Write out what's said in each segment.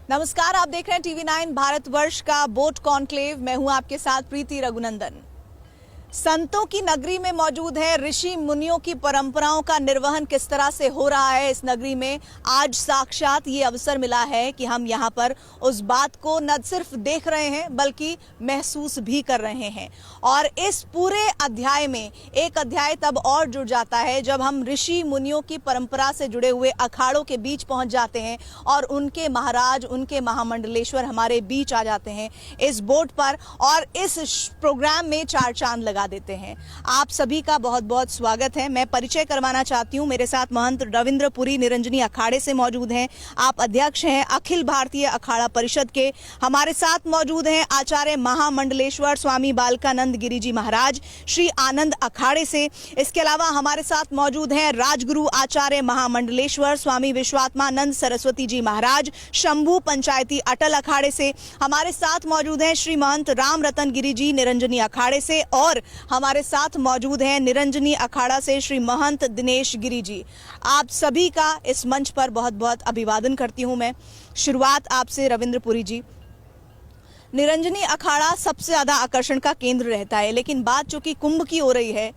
नमस्कार, आप देख रहे हैं टीवी9 भारतवर्ष का बोट कॉन्क्लेव। मैं हूं आपके साथ प्रीति रघुनंदन। संतों की नगरी में मौजूद है। ऋषि मुनियों की परंपराओं का निर्वहन किस तरह से हो रहा है इस नगरी में, आज साक्षात ये अवसर मिला है कि हम यहाँ पर उस बात को न सिर्फ देख रहे हैं बल्कि महसूस भी कर रहे हैं। और इस पूरे अध्याय में एक अध्याय तब और जुड़ जाता है जब हम ऋषि मुनियों की परंपरा से जुड़े हुए अखाड़ों के बीच पहुंच जाते हैं और उनके महाराज, उनके महामंडलेश्वर हमारे बीच आ जाते हैं इस बोट पर और इस प्रोग्राम में चार चांद लगा देते हैं। आप सभी का बहुत बहुत स्वागत है। मैं परिचय करवाना चाहती हूँ, मेरे साथ महंत रविंद्र पुरी निरंजनी अखाड़े से मौजूद हैं। आप अध्यक्ष हैं अखिल भारतीय अखाड़ा परिषद के। हमारे साथ मौजूद हैं आचार्य महामंडलेश्वर स्वामी बालकानंद गिरी जी महाराज श्री आनंद अखाड़े से। इसके अलावा हमारे साथ मौजूद हैं राजगुरु आचार्य महामंडलेश्वर स्वामी विश्वात्मानंद सरस्वती जी महाराज शंभू पंचायती अटल अखाड़े से। हमारे साथ मौजूद हैं श्री महंत राम रतन गिरी जी निरंजनी अखाड़े से और हमारे साथ मौजूद हैं निरंजनी अखाड़ा से श्री महंत दिनेश गिरी जी। आप सभी का इस मंच पर बहुत बहुत अभिवादन करती हूं मैं। शुरुआत आपसे रविंद्र पुरी जी। निरंजनी अखाड़ा सबसे ज्यादा आकर्षण का केंद्र रहता है, लेकिन बात चूंकि कुंभ की हो रही है,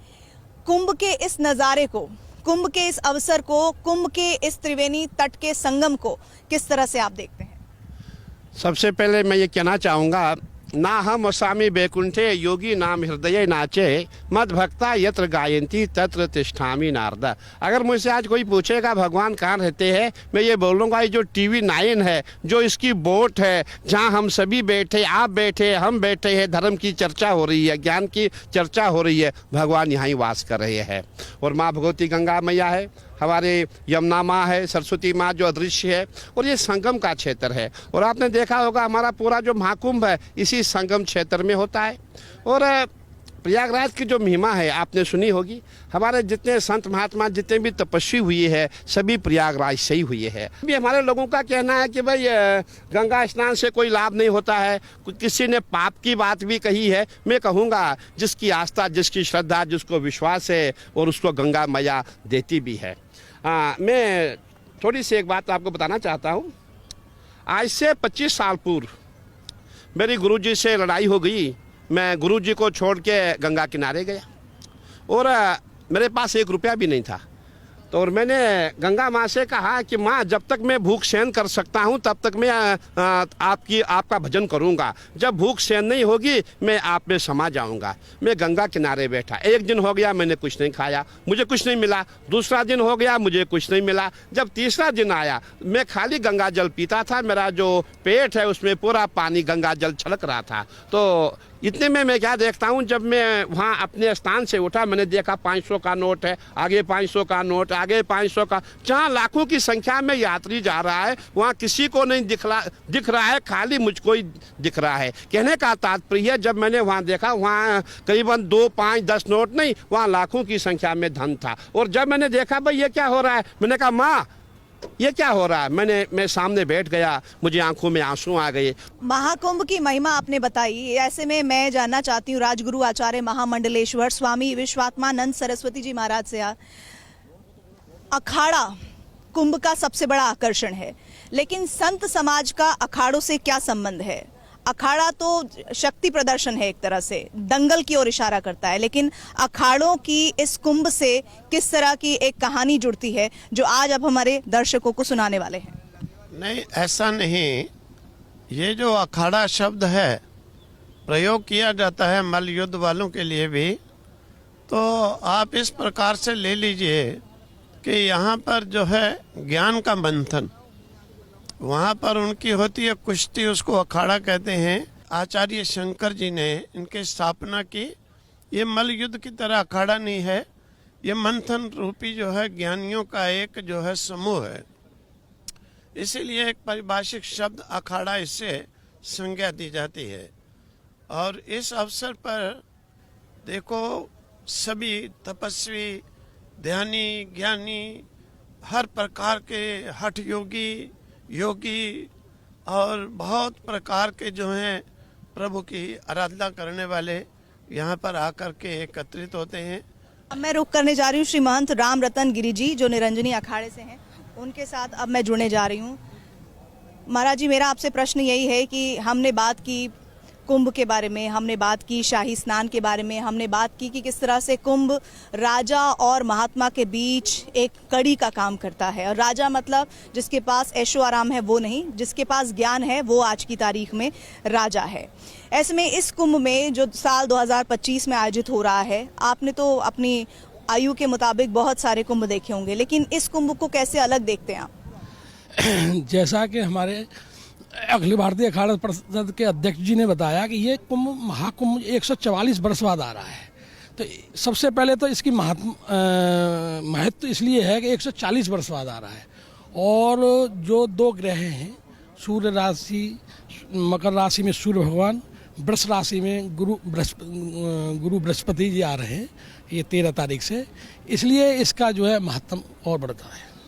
कुंभ के इस नज़ारे को, कुंभ के इस अवसर को, कुंभ के इस त्रिवेणी तट के संगम को किस तरह से आप देखते हैं? सबसे पहले मैं ये कहना चाहूँगा, ना हम स्वामी बैकुंठे योगी नाम हृदय नाचे मद भक्ता यत्र गायंती तत्र तिष्ठामि नारद। अगर मुझसे आज कोई पूछेगा भगवान कहाँ रहते हैं, मैं ये बोलूँगा ये जो टीवी9 है, जो इसकी बोट है, जहाँ हम सभी बैठे, आप बैठे, हम बैठे हैं, धर्म की चर्चा हो रही है, ज्ञान की चर्चा हो रही है, भगवान यहाँ ही वास कर रहे हैं। और माँ भगवती गंगा मैया है, हमारे यमुना माँ है, सरस्वती माँ जो अदृश्य है, और ये संगम का क्षेत्र है। और आपने देखा होगा हमारा पूरा जो महाकुंभ है इसी संगम क्षेत्र में होता है। और प्रयागराज की जो महिमा है आपने सुनी होगी। हमारे जितने संत महात्मा, जितने भी तपस्वी हुए हैं, सभी प्रयागराज से ही हुए हैं। अभी हमारे लोगों का कहना है कि भाई गंगा स्नान से कोई लाभ नहीं होता है, किसी ने पाप की बात भी कही है। मैं कहूँगा जिसकी आस्था, जिसकी श्रद्धा, जिसको विश्वास है और उसको गंगा मैया देती भी है। मैं थोड़ी सी एक बात आपको बताना चाहता हूँ। आज से 25 साल पूर्व मेरी गुरुजी से लड़ाई हो गई। मैं गुरुजी को छोड़ के गंगा किनारे गया और मेरे पास 1 रुपया भी नहीं था। तो और मैंने गंगा माँ से कहा कि माँ, जब तक मैं भूख सहन कर सकता हूँ तब तक मैं आपका भजन करूँगा। जब भूख सहन नहीं होगी मैं आप में समा जाऊँगा। मैं गंगा किनारे बैठा। 1 दिन हो गया मैंने कुछ नहीं खाया, मुझे कुछ नहीं मिला। दूसरा दिन हो गया, मुझे कुछ नहीं मिला। जब तीसरा दिन आया, मैं खाली गंगा जल पीता था। मेरा जो पेट है उसमें पूरा पानी गंगा जल छलक रहा था। तो इतने में मैं क्या देखता हूँ, जब मैं वहाँ अपने स्थान से उठा, मैंने देखा 500 का नोट है, आगे 500 का नोट, आगे 500 का। जहाँ लाखों की संख्या में यात्री जा रहा है वहाँ किसी को नहीं दिख रहा है, खाली मुझको ही दिख रहा है। कहने का तात्पर्य, जब मैंने वहाँ देखा, वहाँ करीबन 2, 5, 10 नोट नहीं, वहाँ लाखों की संख्या में धन था। और जब मैंने देखा भाई ये क्या हो रहा है, मैंने कहा माँ ये क्या हो रहा है, मैं सामने बैठ गया, मुझे आंखों में आंसू आ गए। महाकुंभ की महिमा आपने बताई, ऐसे में मैं जानना चाहती हूँ राजगुरु आचार्य महामंडलेश्वर स्वामी विश्वात्मानंद सरस्वती जी महाराज से। अखाड़ा कुंभ का सबसे बड़ा आकर्षण है, लेकिन संत समाज का अखाड़ों से क्या संबंध है? अखाड़ा तो शक्ति प्रदर्शन है, एक तरह से दंगल की ओर इशारा करता है, लेकिन अखाड़ों की इस कुंभ से किस तरह की एक कहानी जुड़ती है जो आज अब हमारे दर्शकों को सुनाने वाले हैं? नहीं, ऐसा नहीं। ये जो अखाड़ा शब्द है प्रयोग किया जाता है मल्ल युद्ध वालों के लिए भी। तो आप इस प्रकार से ले लीजिए कि यहाँ पर जो है ज्ञान का मंथन, वहाँ पर उनकी होती है कुश्ती, उसको अखाड़ा कहते हैं। आचार्य शंकर जी ने इनकी स्थापना की। ये मल्ल युद्ध की तरह अखाड़ा नहीं है, ये मंथन रूपी जो है ज्ञानियों का एक जो है समूह है। इसीलिए एक परिभाषिक शब्द अखाड़ा इससे संज्ञा दी जाती है। और इस अवसर पर देखो सभी तपस्वी, ध्यानी, ज्ञानी, हर प्रकार के हठ योगी और बहुत प्रकार के जो हैं प्रभु की आराधना करने वाले यहाँ पर आकर के एकत्रित होते हैं। अब मैं रुक करने जा रही हूँ श्री महंत राम रतन गिरी जी जो निरंजनी अखाड़े से हैं, उनके साथ अब मैं जुड़ने जा रही हूँ। महाराज जी, मेरा आपसे प्रश्न यही है कि हमने बात की कुंभ के बारे में, हमने बात की शाही स्नान के बारे में, हमने बात की कि किस तरह से कुंभ राजा और महात्मा के बीच एक कड़ी का काम करता है। और राजा मतलब जिसके पास ऐशो आराम है वो नहीं, जिसके पास ज्ञान है वो आज की तारीख में राजा है। ऐसे में इस कुंभ में जो साल 2025 में आयोजित हो रहा है, आपने तो अपनी आयु के मुताबिक बहुत सारे कुंभ देखे होंगे, लेकिन इस कुंभ को कैसे अलग देखते हैं आप? जैसा कि हमारे अखिल भारतीय अखाड़ा परिषद के अध्यक्ष जी ने बताया कि ये कुंभ महाकुंभ 144 वर्ष बाद आ रहा है। तो सबसे पहले तो इसकी महत्व इसलिए है कि 140 वर्ष बाद आ रहा है। और जो दो ग्रह हैं, सूर्य राशि, मकर राशि में सूर्य भगवान, वृष राशि में गुरु बृहस्पति जी आ रहे हैं ये 13 तारीख से, इसलिए इसका जो है महत्व और बढ़ता है।